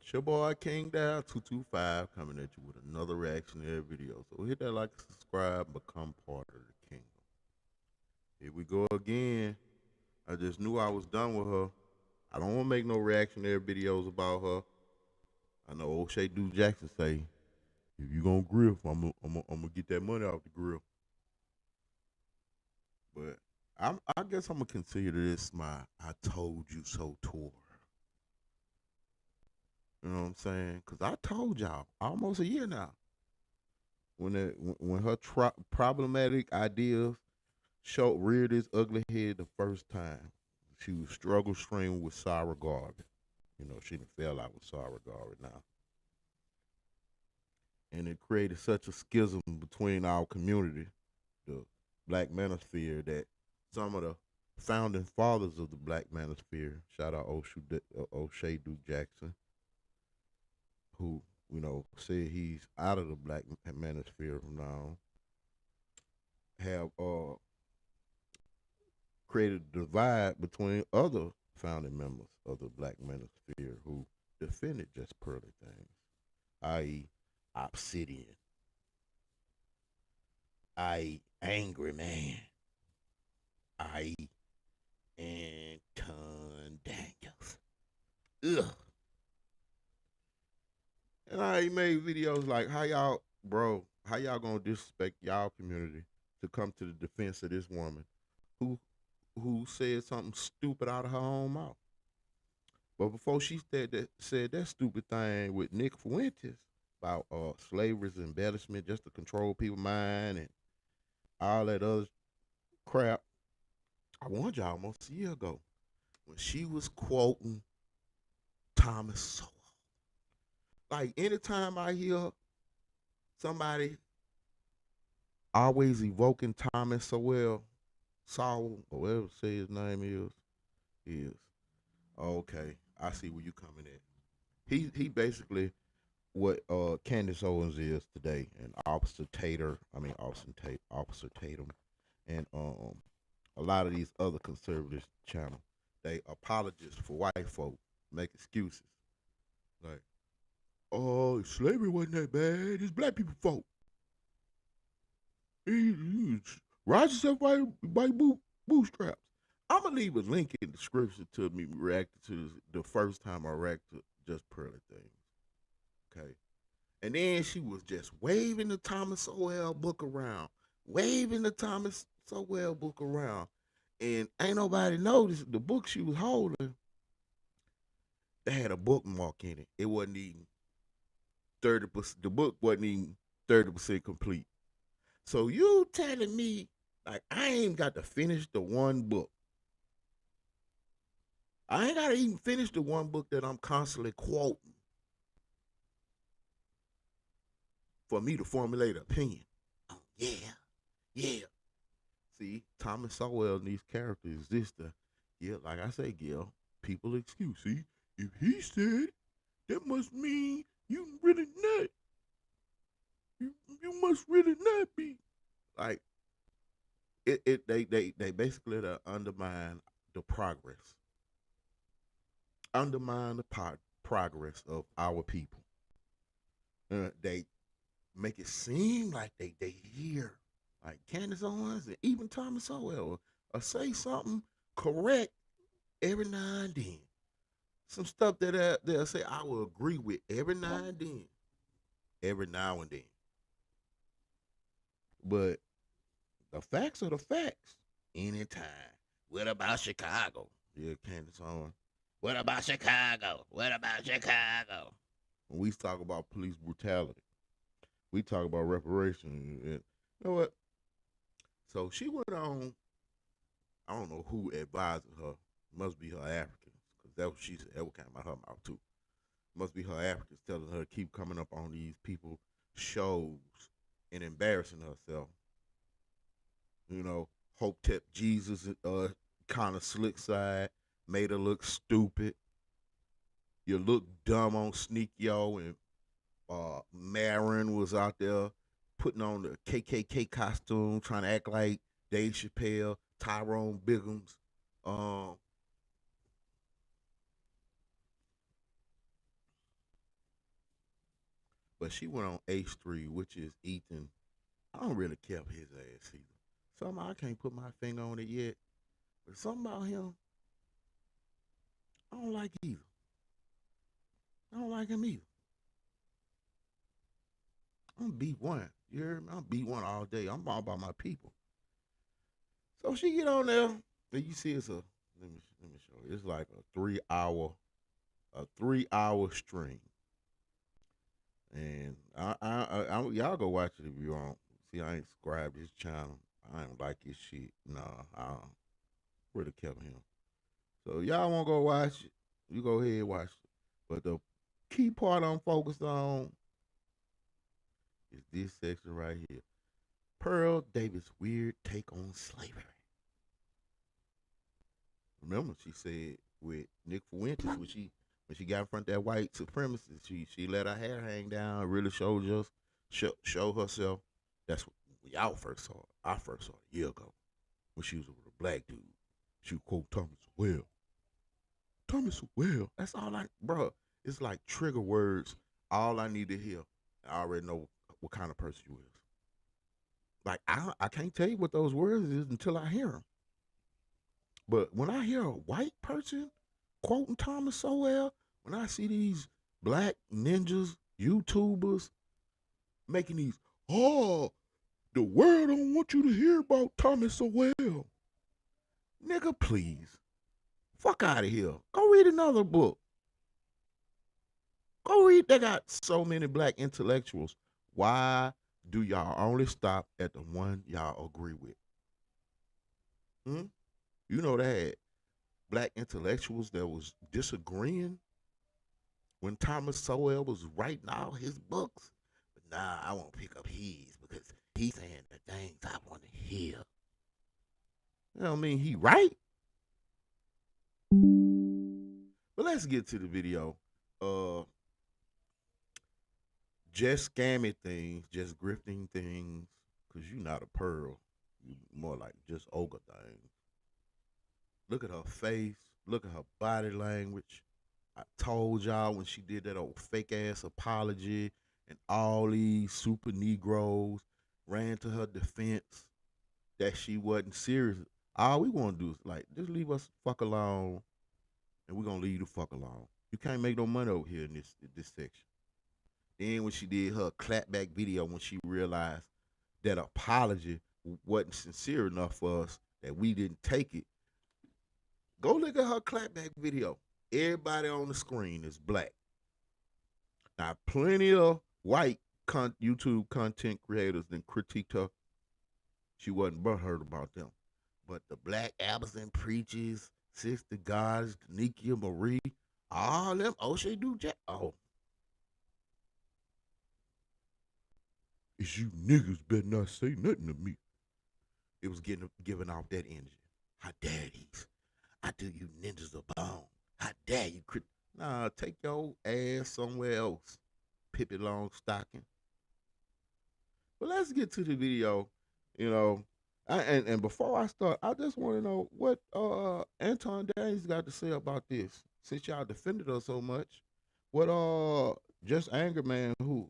It's your boy King Dow 225 coming at you with another reactionary video. So hit that like, subscribe, and become part of the kingdom. Here we go again. I just knew I was done with her. I don't want to make no reactionary videos about her. I know O'Shea Duke Jackson say, if you gonna grill, I'm gonna get that money off the grill. But I guess I'm gonna consider this my "I told you so" tour. You know what I'm saying? Cause I told y'all almost a year now when her problematic ideas reared its ugly head the first time. She was struggle stream with Sarah Garvey. You know, she done fell out with Sarah Garvey now. And it created such a schism between our community, the black manosphere, that some of the founding fathers of the black manosphere, shout out O'Shea Duke Jackson, who, you know, said he's out of the black manosphere from now on, have created a divide between other founding members of the black manosphere who defended just pearly things, i.e., Obsidian, i.e., Angry Man, i.e., Anton Daniels. Ugh. And I made videos like, how y'all gonna disrespect y'all community to come to the defense of this woman who who said something stupid out of her own mouth. But before she said that stupid thing with Nick Fuentes about slavery's embellishment just to control people's mind and all that other crap, I warned y'all almost a year ago when she was quoting Thomas Sowell. Like anytime I hear somebody always evoking Thomas Sowell, or whatever say his name is okay. I see where you coming at. He basically what Candace Owens is today, and Officer Tatum, and a lot of these other conservative channels. They apologists for white folk, make excuses like, "Oh, slavery wasn't that bad. It's black people's fault. Rise yourself by bootstraps." I'm gonna leave a link in the description to me reacting to this, the first time I reacted to just pearly things. Okay. And then she was just waving the Thomas Sowell book around, waving the Thomas Sowell book around. And ain't nobody noticed the book she was holding, they had a bookmark in it. It wasn't even 30%, the book wasn't even 30% complete. So you telling me, like, I ain't got to finish the one book. I ain't got to even finish the one book that I'm constantly quoting for me to formulate an opinion. Oh, yeah, yeah. See, Thomas Sowell and these characters is this the, yeah, like I say, Gil, people excuse. See, if he said, that must mean you really not. You must really not be. Like they basically to undermine the progress of our people. They make it seem like they hear like Candace Owens and even Thomas Sowell or say something correct every now and then. Some stuff that they'll say I will agree with every now and then, every now and then. But the facts are the facts. Anytime. What about Chicago? Yeah, Candace Owens. What about Chicago? What about Chicago? When we talk about police brutality, we talk about reparations. You know what? So she went on. I don't know who advised her. Must be her Africans, because that what she said. That what came out her mouth too. Must be her Africans telling her to keep coming up on these people shows and embarrassing herself. You know, Hope Tip Jesus kind of slick side made her look stupid. You look dumb on Sneak Yo, and Marin was out there putting on the KKK costume, trying to act like Dave Chappelle, Tyrone Biggums. Um, but she went on H3, which is Ethan. I don't really care for his ass either. Somehow I can't put my finger on it yet, but something about him, I don't like either. I don't like him either. I'm B1. You hear me? I'm B1 all day. I'm all about my people. So she get on there, and you see it's a let me show you. It's like a 3 hour stream, and y'all go watch it if you want. See, I ain't subscribed to his channel. I don't like his shit. Nah, I don't really care for him. So y'all want to go watch it? You go ahead and watch it. But the key part I'm focused on is this section right here. Pearl Davis' weird take on slavery. Remember, she said with Nick Fuentes when she got in front of that white supremacist, she let her hair hang down, really showed us show herself. That's what y'all first saw it. I first saw it a year ago when she was with a black dude. She would quote Thomas Well. Thomas Well. That's all bro. It's like trigger words. All I need to hear. I already know what kind of person you is. Like I can't tell you what those words is until I hear them. But when I hear a white person quoting Thomas Sowell, when I see these black ninjas, YouTubers making these, oh, the world don't want you to hear about Thomas Sowell. Nigga, please. Fuck out of here. Go read another book. Go read. They got so many black intellectuals. Why do y'all only stop at the one y'all agree with? Hmm? You know they had black intellectuals that was disagreeing when Thomas Sowell was writing all his books. But nah, I won't pick up his because he's saying the things I want to hear. You know what I mean? He right. But let's get to the video. Just scamming things, just grifting things, because you not a pearl. You more like just ogre things. Look at her face. Look at her body language. I told y'all when she did that old fake ass apology and all these super Negroes ran to her defense that she wasn't serious. All we want to do is like, just leave us the fuck alone and we're going to leave you the fuck alone. You can't make no money over here in this section. Then when she did her clapback video when she realized that apology wasn't sincere enough for us, that we didn't take it, go look at her clapback video. Everybody on the screen is black. Now, plenty of white YouTube content creators then critiqued her. She wasn't butthurt about them. But the black Amazon preachers, Sister Gods, Nikia Marie, all them, oh, she do jack. Oh. Is you niggas better not say nothing to me. It was giving off that energy. How dare these? I do you ninjas a bone. How dare you? Nah, take your ass somewhere else, Pippi Longstocking. But let's get to the video. You know, and before I start, I just want to know what Anton Daniels got to say about this. Since y'all defended her so much, what Just Anger Man who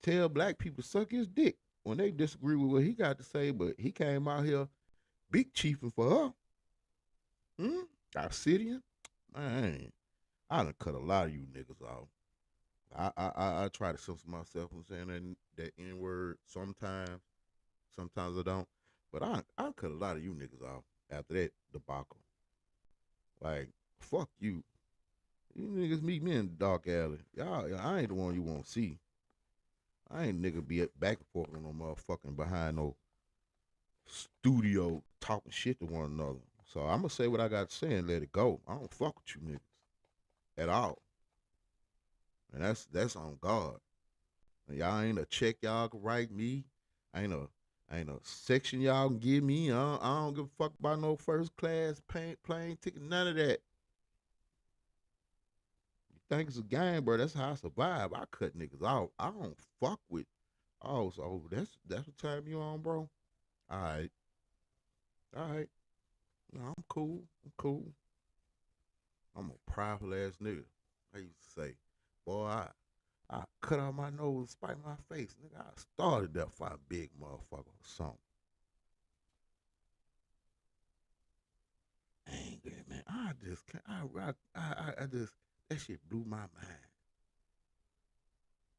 tell black people to suck his dick when they disagree with what he got to say, but he came out here big chiefing for her. Obsidian? Man, I done cut a lot of you niggas off. I try to censor myself from saying that N word sometimes. Sometimes I don't. But I cut a lot of you niggas off after that debacle. Like, fuck you. You niggas meet me in the dark alley. Y'all, I ain't the one you want to see. I ain't nigga be back and forth on no motherfucking behind no studio talking shit to one another. So I'm gonna say what I got to say and let it go. I don't fuck with you niggas at all. And that's on God. And y'all ain't a check y'all can write me. Ain't a section y'all can give me. I don't give a fuck about no first class plane ticket, none of that. You think it's a game, bro? That's how I survive. I cut niggas off. I don't fuck with. Oh, so that's what time you on, bro? All right, all right. No, I'm cool. I'm cool. I'm a prideful ass nigga. I used to say, boy, I cut out my nose and spite my face. Nigga, I started that for a big motherfucker or something. Angry, man. I just can't. I just, that shit blew my mind.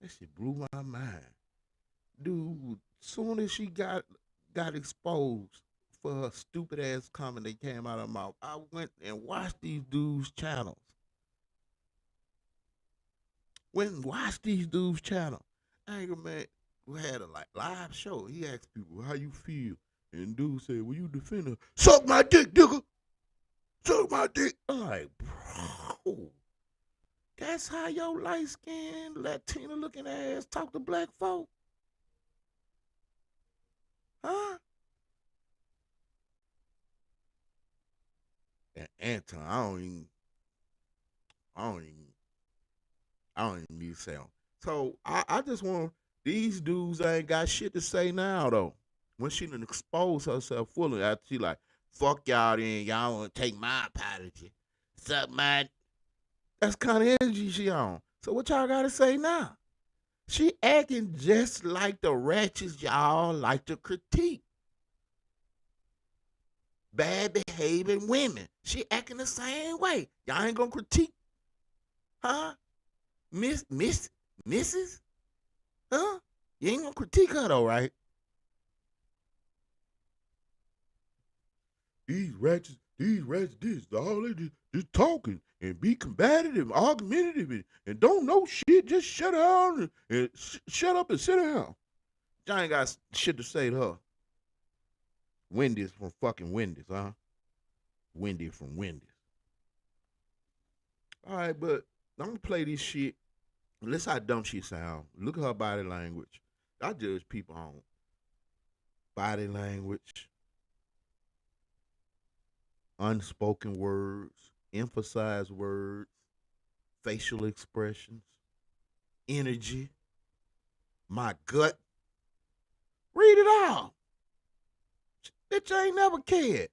That shit blew my mind. Dude, soon as she got exposed for her stupid ass comment that came out of her mouth, I went and watched these dudes' channels. Went and watched these dudes' channel. Anger Man who had a like live show. He asked people how you feel. And dude said, "Well, you defend her. Suck my dick, nigga. Suck my dick." I'm like, bro, that's how your light skinned Latina looking ass talk to black folk? Huh? And Anton, I don't even, I don't even need to say them. So I just want these dudes ain't got shit to say now though. When she done expose herself fully, after she like, fuck y'all then, y'all wanna take my apology. Suck my, that's kind of energy she on. So what y'all gotta say now? She acting just like the ratchets y'all like to critique. Bad behaving women. She acting the same way. Y'all ain't gonna critique, huh? Mrs. Huh? You ain't gonna critique her though, right? These ratchets, this, all they just talking and be combative and argumentative and don't know shit. Just shut down and shut up and sit down. Y'all ain't got shit to say to her. Wendy's from fucking Wendy's, huh? Wendy from Wendy's. All right, but I'm gonna play this shit. Listen how dumb she sound. Look at her body language. I judge people on body language, unspoken words, emphasized words, facial expressions, energy, my gut. Read it all. Bitch, I ain't never cared.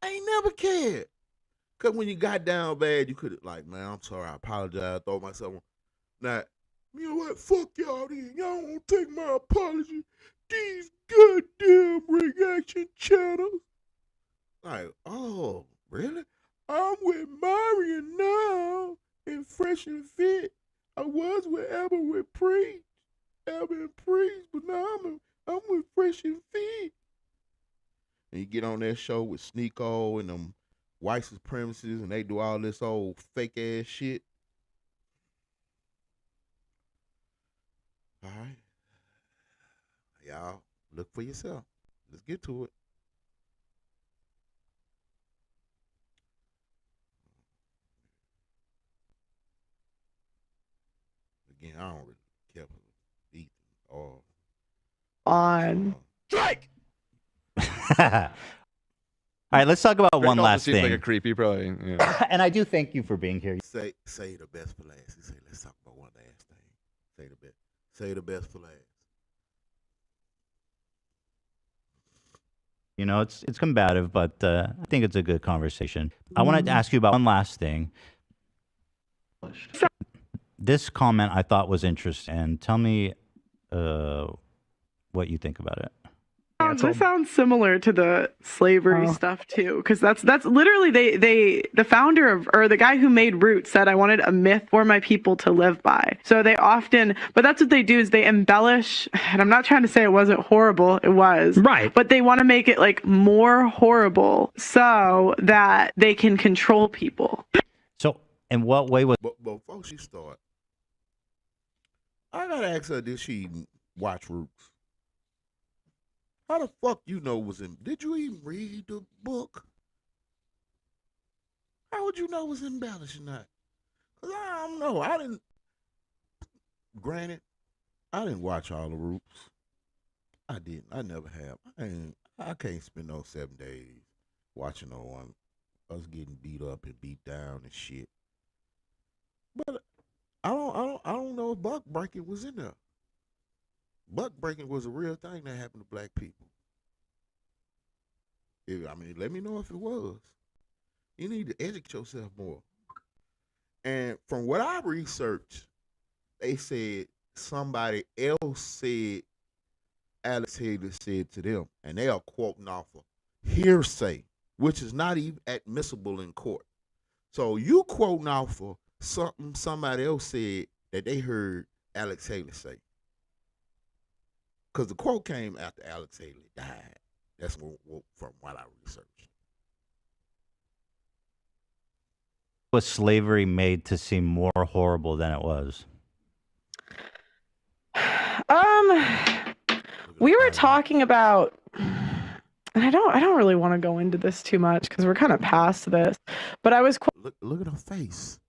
I ain't never cared. Cause when you got down bad, you could have like, man, I'm sorry, I apologize, throw myself on. Now, you know what? Fuck y'all then. Y'all won't take my apology. These goddamn reaction channels. Like, oh, really? I'm with Marion now and Fresh and Fit. I was with Ever with Preach. Ever and Preach, but now I'm with Fresh and Fit. And you get on that show with Sneeko and them white supremacists and they do all this old fake ass shit. All right. Y'all, look for yourself. Let's get to it. Again, I don't really care for Ethan or On. Drake. All right, let's talk about Drake one also last seems thing. like a creepy, probably. Yeah. And I do thank you for being here. Say the best for last. He say, let's talk about one last thing. Say the best. Say the best for last. You know, it's combative, but I think it's a good conversation. I wanted to ask you about one last thing. This comment I thought was interesting, and tell me what you think about it. This sounds similar to the slavery stuff too, because that's literally the founder of, or the guy who made Roots said, I wanted a myth for my people to live by. So they often, but that's what they do is they embellish, and I'm not trying to say it wasn't horrible, it was, right? But they want to make it like more horrible so that they can control people. So, in what way was? But before she start, I gotta ask her, did she watch Roots? How the fuck you know was in? Did you even read the book? How would you know it was embellished or not? Cause I don't know. I didn't. Granted, I didn't watch all the Roots. I didn't. I never have. I can't spend no 7 days watching no one us getting beat up and beat down and shit. But I don't know if buck breaking was in there. Buck breaking was a real thing that happened to black people. I mean, let me know if it was. You need to educate yourself more. And from what I researched, they said somebody else said Alex Haley said to them, and they are quoting off of hearsay, which is not even admissible in court. So you quoting off of something somebody else said that they heard Alex Haley say. Because the quote came after Alex Haley died. That's from what I researched. Was slavery made to seem more horrible than it was? We were talking about, and I don't really want to go into this too much because we're kind of past this. But I was look at her face.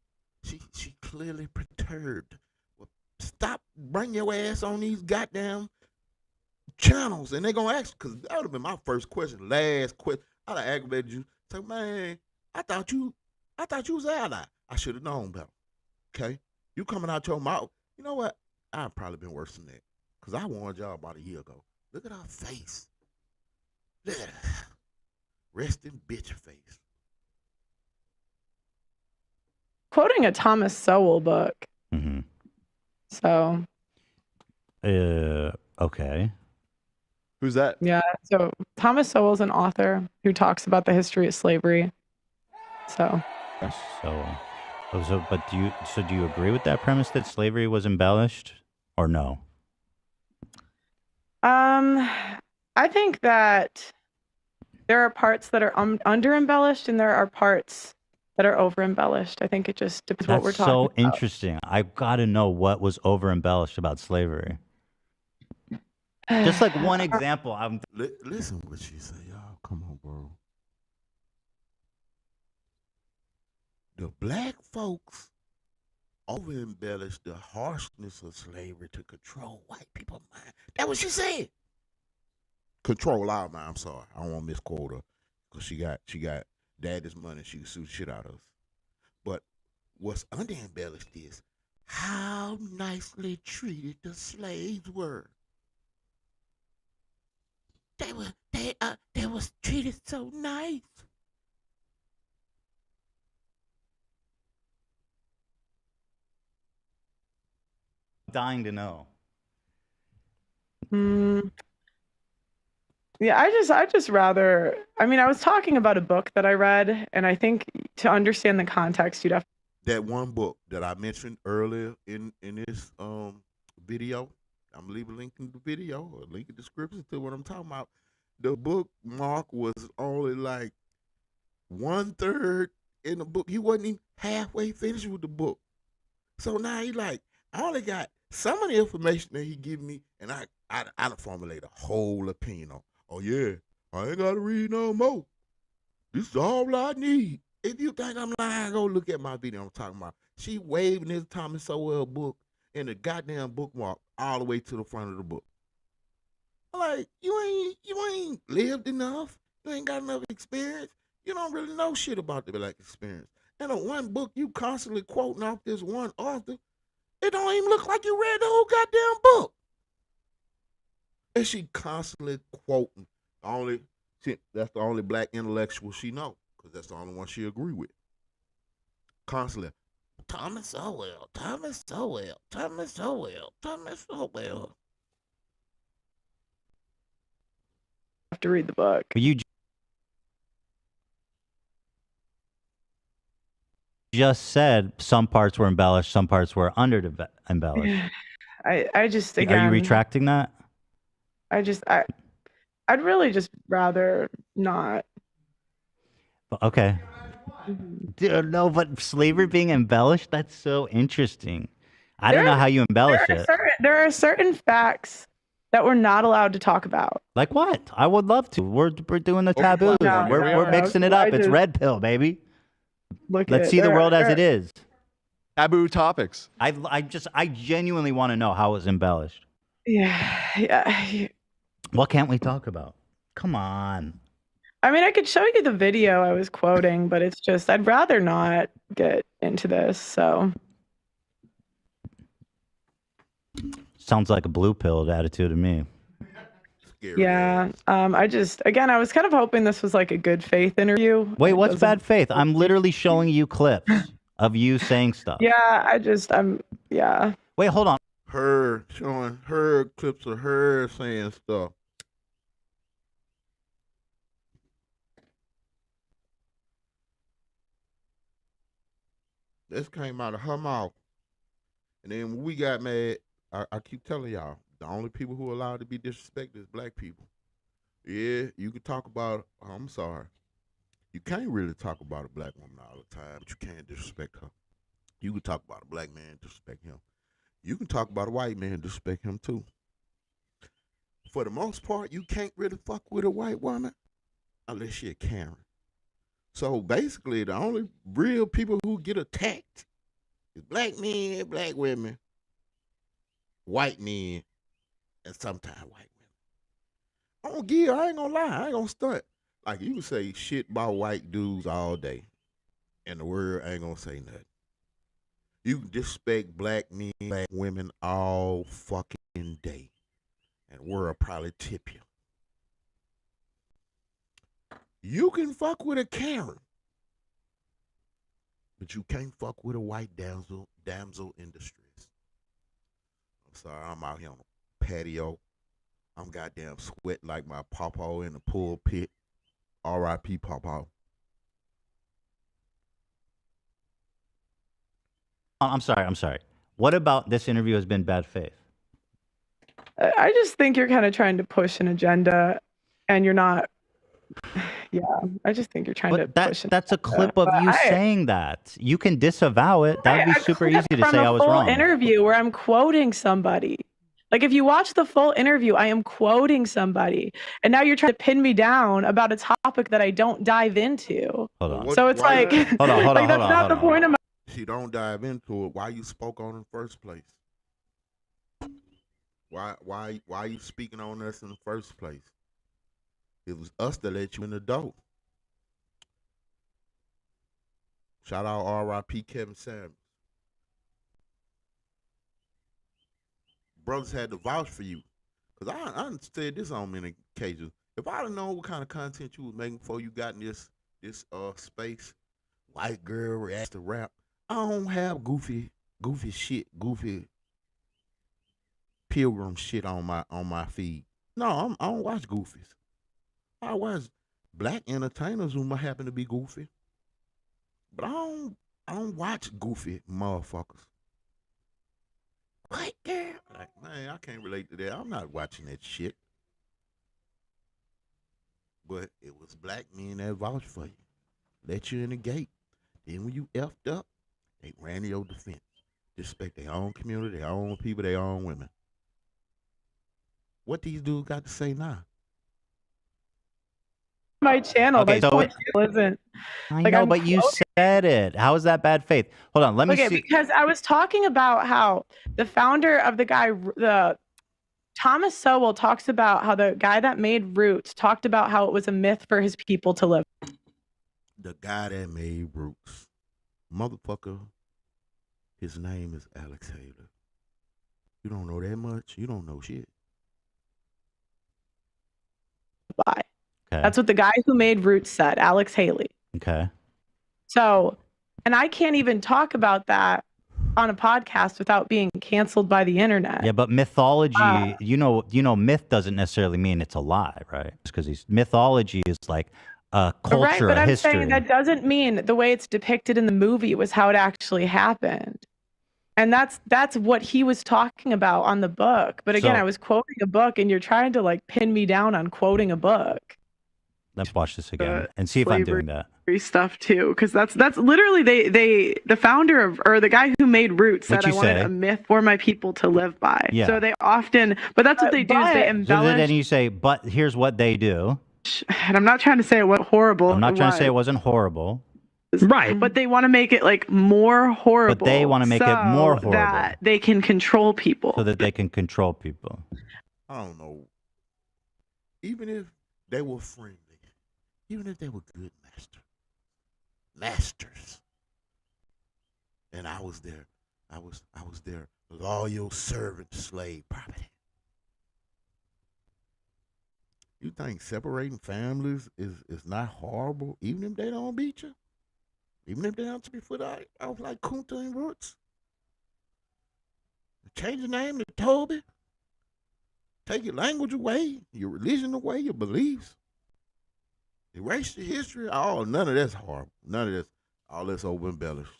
She clearly perturbed. Stop, bring your ass on these goddamn channels, and they're gonna ask, because that would have been my first question, last question. I'd have aggravated you. Say, man, I thought you was an ally. I should have known better. Okay, you coming out your mouth. You know what? I've probably been worse than that, because I warned y'all about a year ago. Look at her face. Look at her resting bitch face. quoting a Thomas Sowell book. Mm-hmm. So. Okay. Who's that? Yeah. So Thomas Sowell's an author who talks about the history of slavery. So. But do you agree with that premise that slavery was embellished, or no? I think that there are parts that are under embellished, and there are parts that are over embellished. I think it just depends what we're talking about. That's so interesting. I've got to know what was over embellished about slavery. Just like one example. Listen what she say, y'all. Come on, bro. The black folks over embellished the harshness of slavery to control white people's mind. That's what she said. Control our mind. I'm sorry. I don't want to misquote her, because she got daddy's money. She can sue the shit out of us. But what's under embellished is how nicely treated the slaves were. They was treated so nice. Dying to know. Yeah, I just rather. I mean, I was talking about a book that I read, and I think to understand the context, you'd have. That one book that I mentioned earlier in this video, I'm gonna leave a link in the video or link in the description to what I'm talking about. The book mark was only like 1/3 in the book. He wasn't even halfway finished with the book. So now he like, I only got some of the information that he give me, and I done formulate a whole opinion on. Oh yeah, I ain't gotta read no more. This is all I need. If you think I'm lying, go look at my video I'm talking about. She waving this Thomas Sowell book in the goddamn bookmark all the way to the front of the book. Like, you ain't lived enough. You ain't got enough experience. You don't really know shit about the black experience. And the one book you constantly quoting off this one author, it don't even look like you read the whole goddamn book. And she constantly quoting that's the only black intellectual she know, because that's the only one she agree with. Constantly, Thomas Sowell, Thomas Sowell, Thomas Sowell, Thomas Sowell. Have to read the book. You just said some parts were embellished, some parts were under embellished. I just, again, are you retracting that? I'd really just rather not. Okay. Dude, no, but slavery being embellished, that's so interesting. I don't know how you embellish it. There are certain facts that we're not allowed to talk about. Like what? I would love to. We're doing the taboos. We're mixing it up. It's red pill, baby. Let's see the world as it is. Taboo topics. I genuinely want to know how it's embellished. Yeah. What can't we talk about? Come on. I mean, I could show you the video I was quoting, but it's just, I'd rather not get into this, so. Sounds like a blue pilled attitude to me. Yeah. I was kind of hoping this was like a good faith interview. Wait, what's bad faith? I'm literally showing you clips of you saying stuff. Yeah, yeah. Wait, hold on. Her showing her clips of her saying stuff. This came out of her mouth. And then when we got mad, I keep telling y'all, the only people who are allowed to be disrespected is black people. Yeah, you can talk about, I'm sorry. You can't really talk about a black woman all the time, but you can't disrespect her. You can talk about a black man, disrespect him. You can talk about a white man, disrespect him too. For the most part, you can't really fuck with a white woman unless she a Karen. So basically, the only real people who get attacked is black men, black women, white men, and sometimes white women. I ain't gonna lie, I ain't gonna stunt. Like you can say shit about white dudes all day, and the world ain't gonna say nothing. You can disrespect black men, black women all fucking day, and the world probably tip you. You can fuck with a Karen, but you can't fuck with a white damsel in distress. I'm sorry, I'm out here on the patio. I'm goddamn sweating like my pawpaw in the pulpit. R.I.P. pawpaw. I'm sorry. What about this interview has been bad faith? I just think you're kind of trying to push an agenda, and you're not. Yeah, I just think you're trying to push. That's a clip of you saying that. You can disavow it. That would be super easy to say I was wrong. From a full interview where I'm quoting somebody. Like if you watch the full interview, I am quoting somebody, and now you're trying to pin me down about a topic that I don't dive into. Hold on. So it's like, hold on. that's not the point of my. She don't dive into it. Why you spoke on in the first place? Why you speaking on us in the first place? It was us that let you in the door. Shout out R.I.P. Kevin Samuels. Brothers had to vouch for you. Because I said this on many occasions. If I didn't know what kind of content you was making before you got in this space, white girl reacts to rap, I don't have goofy pilgrim shit on my feed. No, I don't watch goofies. I watch black entertainers who might happen to be goofy. But I don't watch goofy motherfuckers. White girl. Like, man, I can't relate to that. I'm not watching that shit. But it was black men that vouched for you. Let you in the gate. Then when you effed up, they ran to your defense. Disrespect their own community, their own people, their own women. What these dudes got to say now? My channel. Okay, my point isn't. I know, but you said it. How is that bad faith? Hold on, let me see. Because I was talking about how the founder of the Thomas Sowell talks about how the guy that made Roots talked about how it was a myth for his people to live. The guy that made Roots, motherfucker, his name is Alex Haley. You don't know that much. You don't know shit. Bye. Okay. That's what the guy who made Roots said, Alex Haley. Okay. So, and I can't even talk about that on a podcast without being canceled by the internet. Yeah, but mythology, you know, myth doesn't necessarily mean it's a lie, right? Because mythology is like a culture, right, but a I'm history. saying that doesn't mean the way it's depicted in the movie was how it actually happened. And that's what he was talking about on the book. But again, I was quoting a book, and you're trying to like pin me down on quoting a book. Let's watch this again and see if I'm doing that. Stuff too, because that's literally the founder of, or the guy who made Roots said I wanted a myth for my people to live by. Yeah. So they often, but that's what they do is they embellish. So then you say, but here's what they do. And I'm not trying to say it wasn't horrible. I'm not trying to say it wasn't horrible. Right, but they want to make it like more horrible. But they want to make it more horrible that they can control people. So that they can control people. I don't know. Even if they were friendly, even if they were good masters, and I was their loyal servant, slave property. You think separating families is not horrible, even if they don't beat you? Even if they have to be put out like Kunta and Roots. Change the name to Toby. Take your language away, your religion away, your beliefs. Erase your history. Oh, none of that's horrible. None of this. All that's over embellished.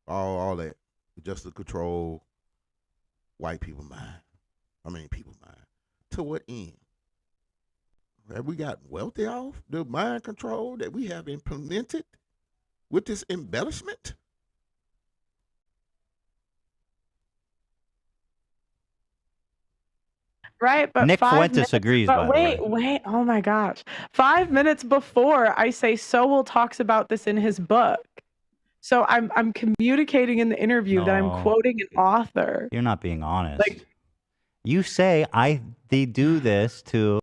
All that. Just to control white people's mind. I mean, people's mind. To what end? Have we gotten wealthy off the mind control that we have implemented with this embellishment? Right, but Nick 5 Fuentes minutes. agrees, But by the way. wait. Oh my gosh. 5 minutes before I say Sowell talks about this in his book. So I'm communicating in the interview that I'm No. quoting an author. You're not being honest. Like, you say they do this to.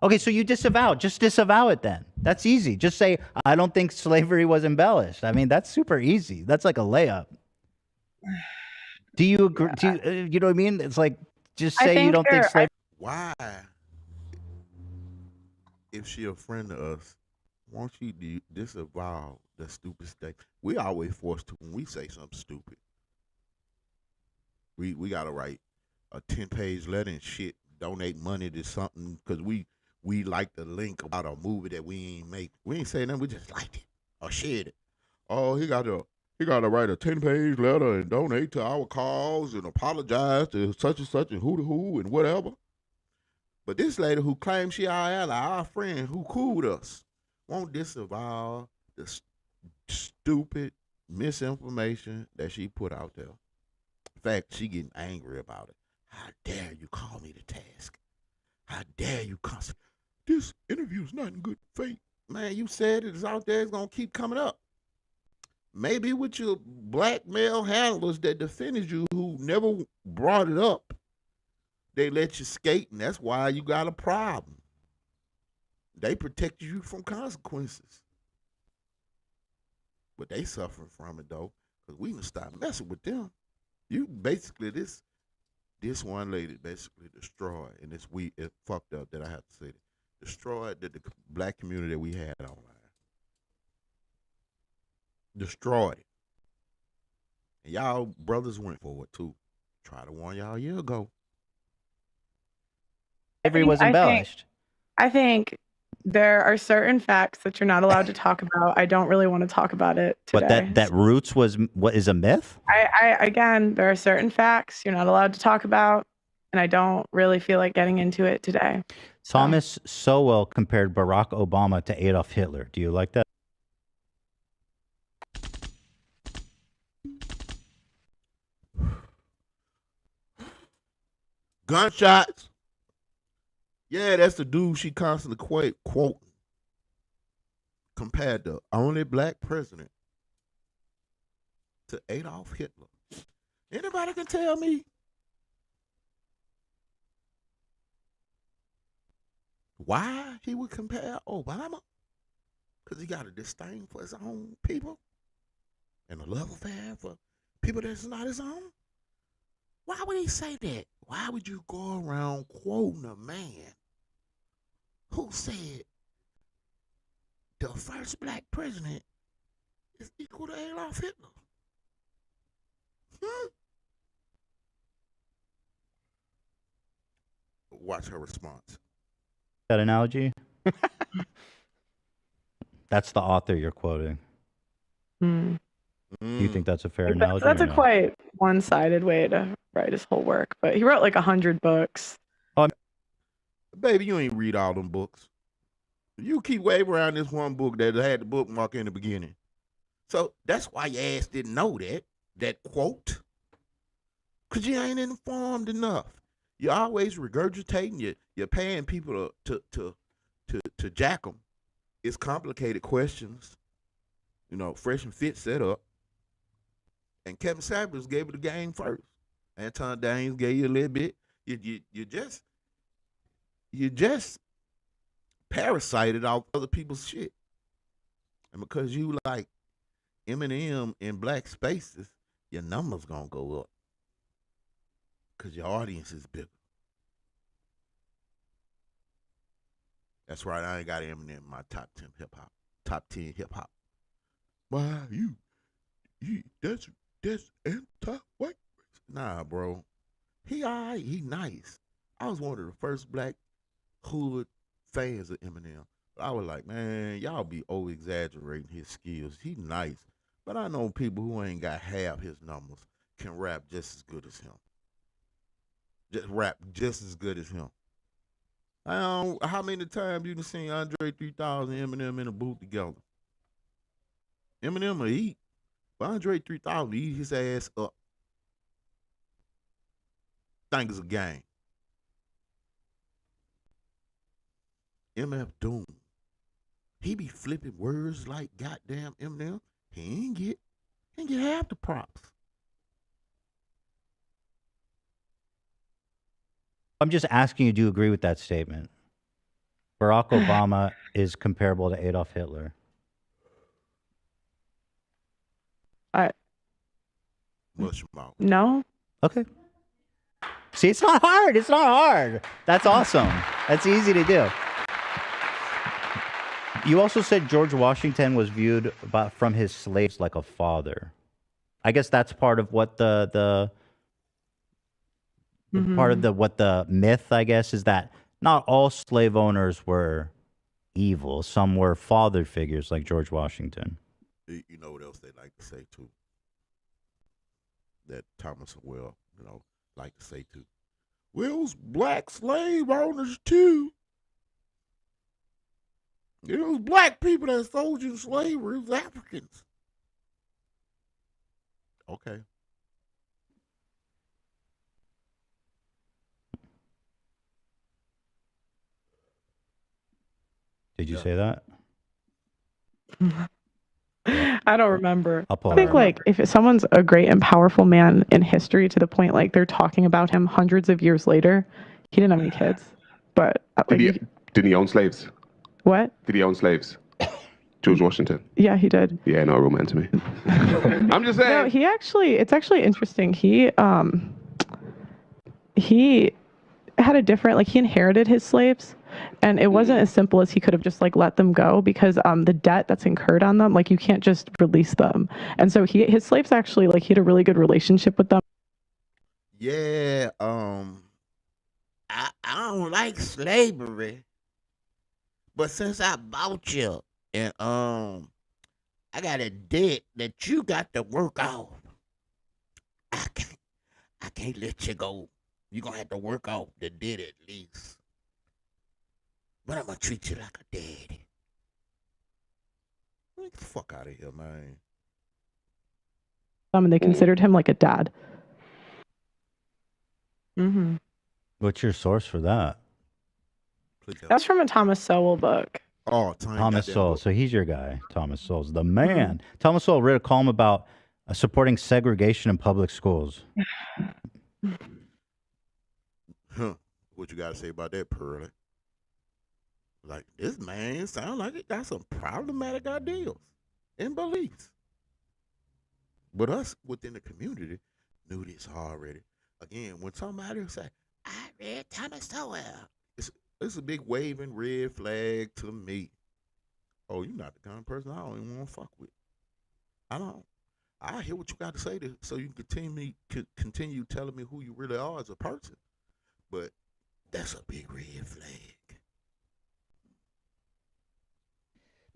Okay, so you disavow. Just disavow it then. That's easy. Just say I don't think slavery was embellished. I mean, that's super easy. That's like a layup. Do you agree? Do you know what I mean? It's like just say you don't think slavery. Why, if she a friend of us, won't she disavow the stupid state? We always forced to when we say something stupid. We gotta write a 10-page letter and shit. Donate money to something because we like the link about a movie that we ain't make. We ain't saying nothing. We just liked it or shared it. Oh, he got to write a 10-page letter and donate to our cause and apologize to such and who and whatever. But this lady who claims she our ally, our friend who cooled us, won't disavow the stupid misinformation that she put out there. In fact, she getting angry about it. How dare you call me to task? How dare you this interview is not in good faith. Man, you said it's out there, it's going to keep coming up. Maybe with your black male handlers that defended you who never brought it up, they let you skate, and that's why you got a problem. They protect you from consequences. But they suffering from it, though, because we can stop messing with them. You basically, this one lady basically destroyed, and it's fucked up that I have to say it, destroyed the black community that we had online. Destroyed it. And y'all brothers went for it, too. Try to warn y'all a year ago. Slavery was embellished. I think there are certain facts that you're not allowed to talk about. I don't really want to talk about it today. But that Roots was what is a myth? Again, there are certain facts you're not allowed to talk about, and I don't really feel like getting into it today. Thomas Sowell compared Barack Obama to Adolf Hitler. Do you like that? Gunshots. Yeah, that's the dude she constantly quoting. Compared the only black president to Adolf Hitler. Anybody can tell me why he would compare Obama? Because he got a disdain for his own people and a love affair for people that's not his own? Why would he say that? Why would you go around quoting a man who said the first black president is equal to Adolf Hitler? Watch her response. That analogy? That's the author you're quoting. Do you think that's a fair analogy? That's a quite one-sided way to write his whole work, but he wrote like 100 books. Baby, you ain't read all them books. You keep waving around this one book that had the bookmark in the beginning. So that's why your ass didn't know that quote. Because you ain't informed enough. You're always regurgitating. You're paying people to jack them. It's complicated questions. You know, fresh and fit set up. And Kevin Samuels gave it the game first. Anton Daines gave you a little bit. You just parasited off other people's shit. And because you like Eminem in black spaces, your numbers gonna go up. Because your audience is bigger. That's right, I ain't got Eminem in my top 10 hip hop. Why you that's anti-white. Nah, bro. He alright. He nice. I was one of the first black hood fans of Eminem. I was like, man, y'all be over exaggerating his skills. He nice, but I know people who ain't got half his numbers can rap just as good as him. Just rap just as good as him. I don't. How many times you done seen Andre 3000 and Eminem in a booth together? Eminem will eat, but Andre 3000 eat his ass up. Think it's a game. MF Doom. He be flipping words like goddamn Eminem. He ain't get half the props. I'm just asking you, do you agree with that statement? Barack Obama is comparable to Adolf Hitler. Mush mouth. No. Okay. See, it's not hard. It's not hard. That's awesome. That's easy to do. You also said George Washington was viewed from his slaves like a father. I guess that's part of what the part of what the myth, I guess, is that not all slave owners were evil. Some were father figures like George Washington. You know what else they like to say too? That Thomas like to say too. Well, it was black slave owners too. It was black people that sold you slavery. It was Africans. Okay. Did you say that? I don't remember. I'll I think like if someone's a great and powerful man in history to the point like they're talking about him hundreds of years later, he didn't have any kids. But like, did he own slaves? What? Did he own slaves? George Washington. Yeah, he did. Yeah, no, real man to me. I'm just saying. No, it's actually interesting. He had a different, like he inherited his slaves, and it wasn't as simple as he could have just like let them go, because the debt that's incurred on them, like you can't just release them. And so his slaves actually, like he had a really good relationship with them. Yeah, I don't like slavery, but since I bought you and I got a debt that you got to work off, I can't let you go. You're gonna have to work off the debt at least. But I'm gonna treat you like a daddy. Get the fuck out of here, man. And they considered him like a dad. Mm-hmm. What's your source for that? That's from a Thomas Sowell book. Oh, Thomas Sowell. So he's your guy. Thomas Sowell's the man. Thomas Sowell wrote a column about supporting segregation in public schools. Huh. What you got to say about that, Pearly? Like, this man sound like it got some problematic ideas and beliefs. But us within the community knew this already. Again, when somebody say, I read Thomas Sowell, it's a big waving red flag to me. Oh, you're not the kind of person I don't even want to fuck with. I don't. I hear what you got to say so you can continue telling me who you really are as a person. But that's a big red flag.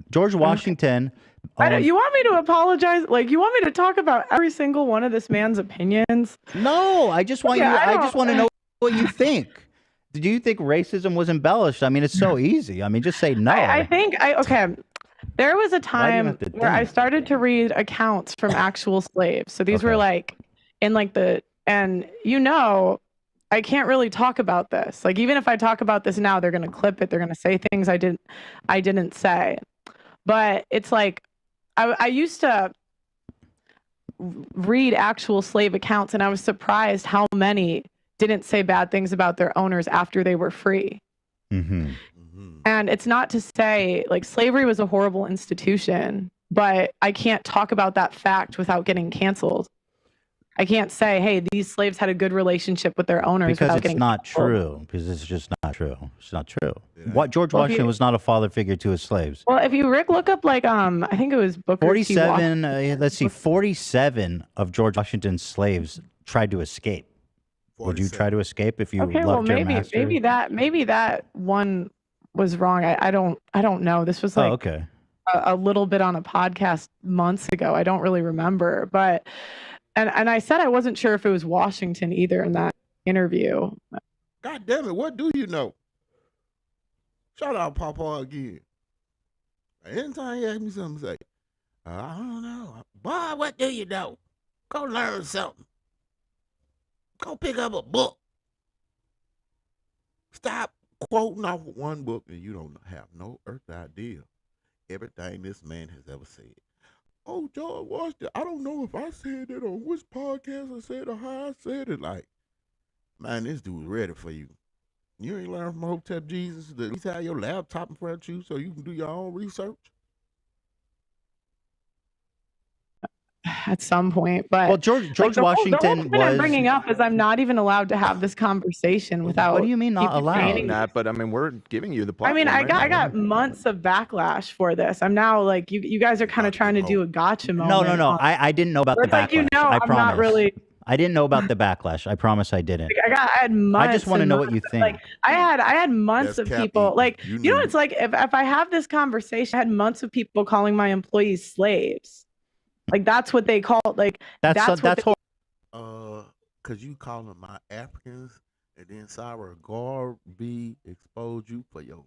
George Washington. You want me to apologize? Like, you want me to talk about every single one of this man's opinions? No, I just want I just want to know what you think. Do you think racism was embellished? I mean, it's so easy. I mean, just say no. I think okay. There was a time where I started to read accounts from actual slaves. So these were like in like and I can't really talk about this. Like, even if I talk about this now, they're going to clip it. They're going to say things I didn't say. But it's like, I used to read actual slave accounts, and I was surprised how many didn't say bad things about their owners after they were free. Mm-hmm. And it's not to say, like, slavery was a horrible institution, but I can't talk about that fact without getting canceled. I can't say, hey, these slaves had a good relationship with their owners Because without it's getting not canceled. true. Because it's just not true. It's not true. Yeah. What George Well, if Washington you- was not a father figure to his slaves. Well, if you look up like I think it was Booker T. 47. Washington. Let's see. 47 of George Washington's slaves tried to escape. Would you try to escape if you Okay, well loved your master? maybe that one was wrong. I don't know. This was like okay. a little bit on a podcast months ago. I don't really remember, but and I said I wasn't sure if it was Washington either in that interview. God damn it, what do you know? Shout out Papa again. Anytime he asks me something, say, I don't know. Boy, what do you know? Go learn something. Go pick up a book. Stop quoting off one book and you don't have no earthly idea everything this man has ever said. Oh, George Washington, I don't know if I said it on which podcast I said or how I said it. Like, man, this dude's ready for you. You ain't learned from Hotep Jesus to at least have your laptop in front of you so you can do your own research. At some point, but well, George the Washington whole point I'm bringing up is I'm not even allowed to have this conversation without. What do you mean not allowed? Nat, but I mean, we're giving you the I platform. mean, I right? got months of backlash for this. I'm now like you guys are kind of trying to do a gotcha moment. No. I didn't know about the backlash. I promise. I'm not really. I didn't know about the backlash. I promise I didn't. Like, I had months. I just want to know what you think. Like I had months That's of people. Like you know, it's like if I have this conversation, I had months of people calling my employees slaves. Like that's what they call like that's horrible. Cause you calling my Africans, and then Sarah Garvey exposed you for your,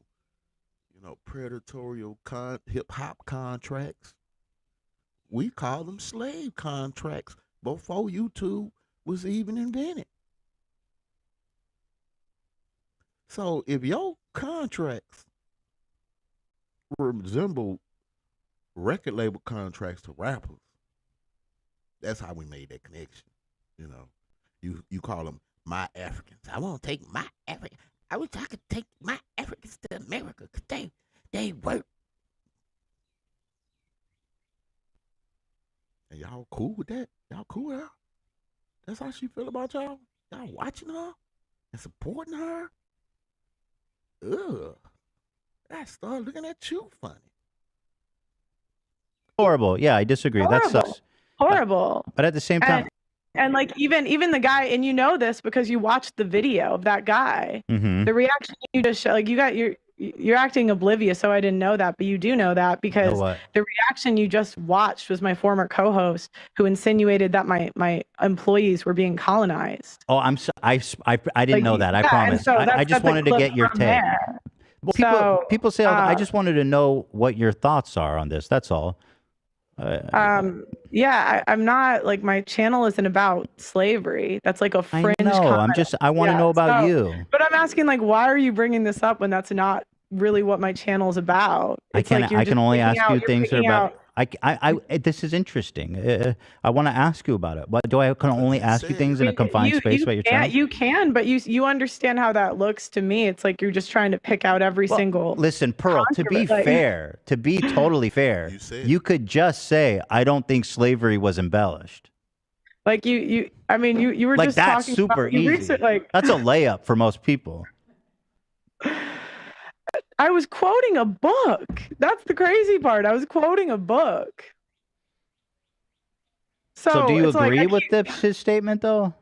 predatory hip hop contracts. We call them slave contracts before YouTube was even invented. So if your contracts resemble record label contracts to rappers, that's how we made that connection. You call them my Africans. I want to take my Africans. I wish I could take my Africans to America because they work. And y'all cool with that? Y'all cool with her? That's how she feel about y'all? Y'all watching her and supporting her? Ugh. I start looking at you funny. Horrible. Yeah, I disagree. Horrible. That sucks. Horrible. But at the same time. And like even the guy, and you know this because you watched the video of that guy. Mm-hmm. The reaction you just show, like you're acting oblivious, so I didn't know that, but you do know that because the reaction you just watched was my former co-host who insinuated that my employees were being colonized. Oh, I didn't know that. I promise. So I just wanted to get your take. Well, people say I just wanted to know what your thoughts are on this. That's all. I'm not like my channel isn't about slavery. That's like a fringe. I know. I want to know about you. But I'm asking, like, why are you bringing this up when that's not really what my channel is about? It's I can only ask you things that are about. This is interesting. I want to ask you about it. What do I can only ask you things in a confined space about your channel? You can, but you understand how that looks to me. It's like you're just trying to pick out every single. Listen, Pearl. To be fair, to be totally fair, you could just say, "I don't think slavery was embellished." Like you were like just that's talking super about, easy. That's a layup for most people. I was quoting a book. That's the crazy part. I was quoting a book. So do you agree with his statement, though?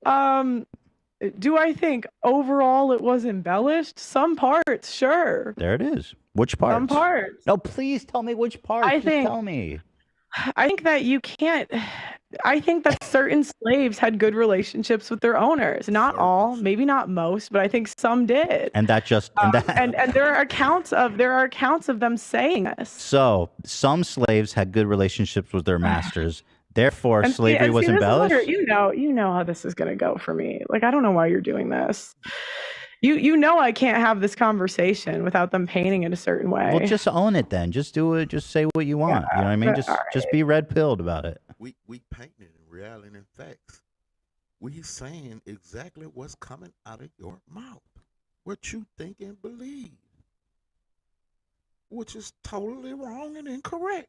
Do I think overall it was embellished? Some parts, sure. There it is. Which parts? Some parts. No, please tell me which parts. Tell me. I think that you can't. I think that certain slaves had good relationships with their owners. Not all, maybe not most, but I think some did. And that just and there are accounts of them saying this. So some slaves had good relationships with their masters. Therefore, slavery was embellished. You know how this is going to go for me. Like, I don't know why you're doing this. You know I can't have this conversation without them painting it a certain way. Well, just own it then. Just do it. Just say what you want. You know what I mean? Just be red-pilled about it. We painting it in reality and facts. We saying exactly what's coming out of your mouth. What you think and believe. Which is totally wrong and incorrect.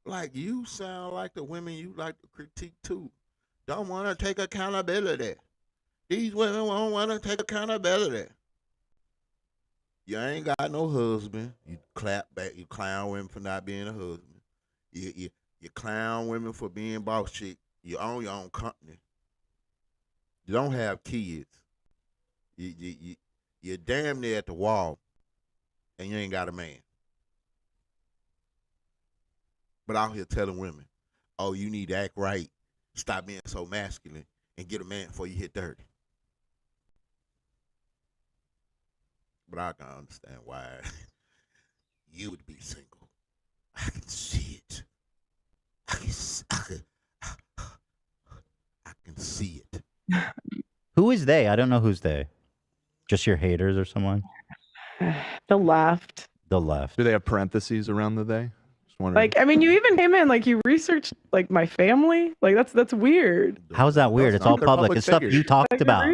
Like you sound like the women you like to critique too. Don't want to take accountability. These women won't want to take accountability. You ain't got no husband. You clap back. You clown women for not being a husband. You clown women for being boss chick. You own your own company. You don't have kids. You're damn near at the wall, and you ain't got a man. But out here telling women, oh, you need to act right, stop being so masculine, and get a man before you hit 30. But I can understand why you would be single. I can see it. I can see it. Who is they? I don't know who's they. Just your haters or someone? The left. The left. Do they have parentheses around the they? Just wondering. Like, I mean, you even came in, like, you researched, like, my family. Like, that's weird. How's that weird? It's all They're public. public It's stuff figures. you talked Like, about.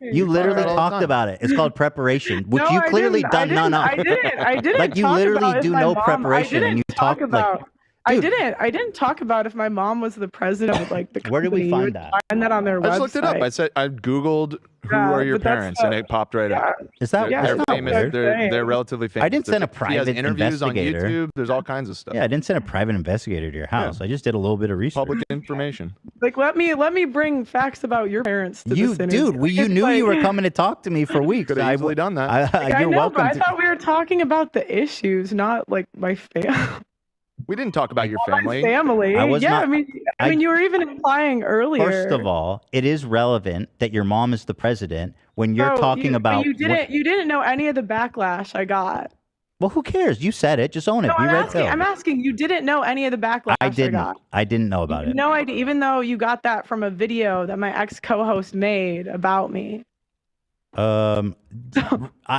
You talk literally about it all the talked time. about it. It's called preparation, which No, you I clearly didn't. done none of. I didn't Like you talk literally about if do my no mom- preparation, and you talk talk about. like. I Dude. didn't talk about if my mom was the president of, like, the company. Where did we You find would that? Find that on their I website. just looked it up. I said I googled who Yeah, are your but that's parents, and it popped right up. Is that Yeah, They're that's that's not famous. weird? They're relatively famous. I didn't send a He has private interviews on investigator. YouTube. There's all kinds of stuff. Yeah, I didn't send a private investigator to your house. I just did a little bit of research. Public information. Like, let me bring facts about your parents to You, this interview. dude, you It's knew you like- were coming to talk to me for weeks. Could have easily done that. Like, I You're know, welcome. but I thought we were talking about the issues, not like my family. We didn't talk about your family. Family. I was yeah, not- I mean, you were even implying earlier. First of all, it is relevant that your mom is the president when you're No, talking but about. you didn't know any of the backlash I got. Well, who cares? You said it. Just own it. No, Be red pill. I'm asking. You didn't know any of the backlash I didn't. got. I didn't know about it. No idea. Even though you got that from a video that my ex co-host made about me.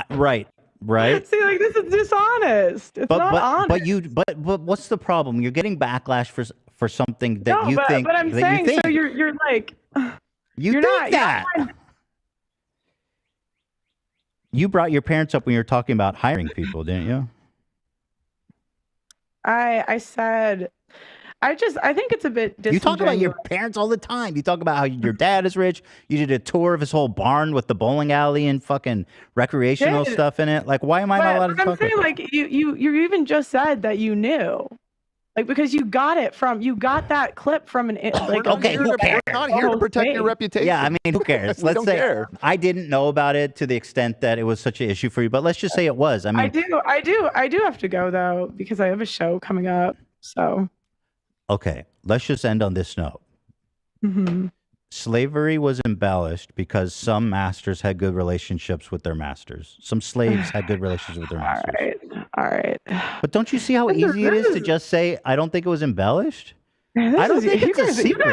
Right. Right. See, like, this is dishonest. It's not honest. But what's the problem? You're getting backlash for something that No, you think. But I'm that saying, you think. so you're like. You you're think not, that. you're not- You brought your parents up when you were talking about hiring people, didn't you? I said, I think it's a bit disingenuous. You talk about your parents all the time. You talk about how your dad is rich. You did a tour of his whole barn with the bowling alley and fucking recreational stuff in it. Like, why am I not allowed to talk I'm saying, about like, you even just said that you knew. Like, because you got that clip from an like. Okay, who cares? We're not here to protect your reputation. Yeah, I mean, who cares? We Let's don't say care. I didn't know about it to the extent that it was such an issue for you, but let's just say it was. I mean, I do have to go though because I have a show coming up. So. Okay, let's just end on this note. Mm-hmm. Slavery was embellished because some masters had good relationships with their masters. Some slaves had good relationships with their masters. All right. But don't you see how easy it is to just say, I don't think it was embellished? I don't think it's a secret.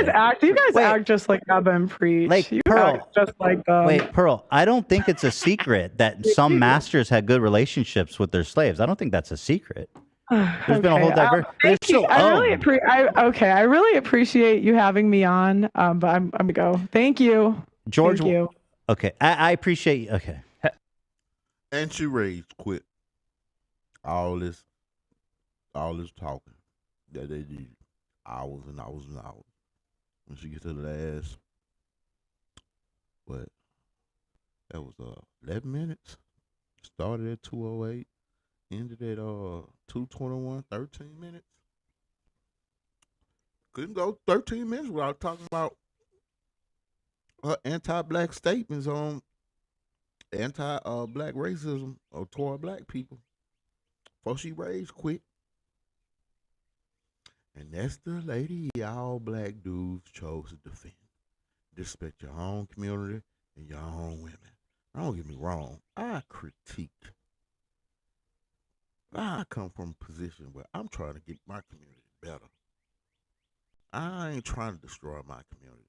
You guys act just like Abba and Preach. Like, you Pearl. act just like them. Wait, Pearl, I don't think it's a secret that some masters had good relationships with their slaves. I don't think that's a secret. There's been a whole Thank you. I really appreciate you having me on. But I'm gonna go. Thank you, George. Thank you. Okay, I appreciate you. Okay. And she raged quit. All this talking that they did hours and hours and hours. When she gets to the last, what? That was 11 minutes. Started at 2:08. Ended at 2:21, 13 minutes. Couldn't go 13 minutes without talking about her anti-black statements on anti-black racism or toward black people. Before she rage quit. And that's the lady y'all black dudes chose to defend. Disrespect your own community and your own women. Don't get me wrong. I critique. I come from a position where I'm trying to get my community better. I ain't trying to destroy my community.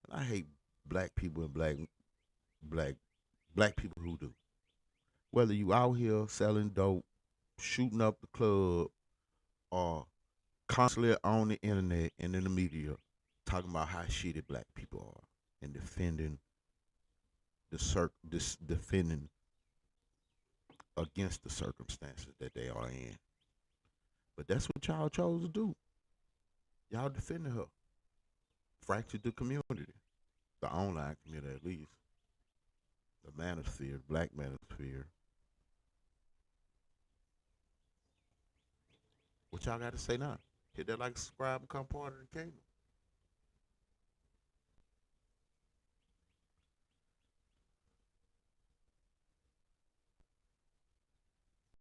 And I hate black people and black people who do. Whether you out here selling dope, shooting up the club, or constantly on the internet and in the media talking about how shitty black people are and defending defending against the circumstances that they are in. But that's what y'all chose to do. Y'all defending her. Fractured the community. The online community, at least. The manosphere, black manosphere. What y'all got to say now? Hit that like, subscribe, become part of the kingdom.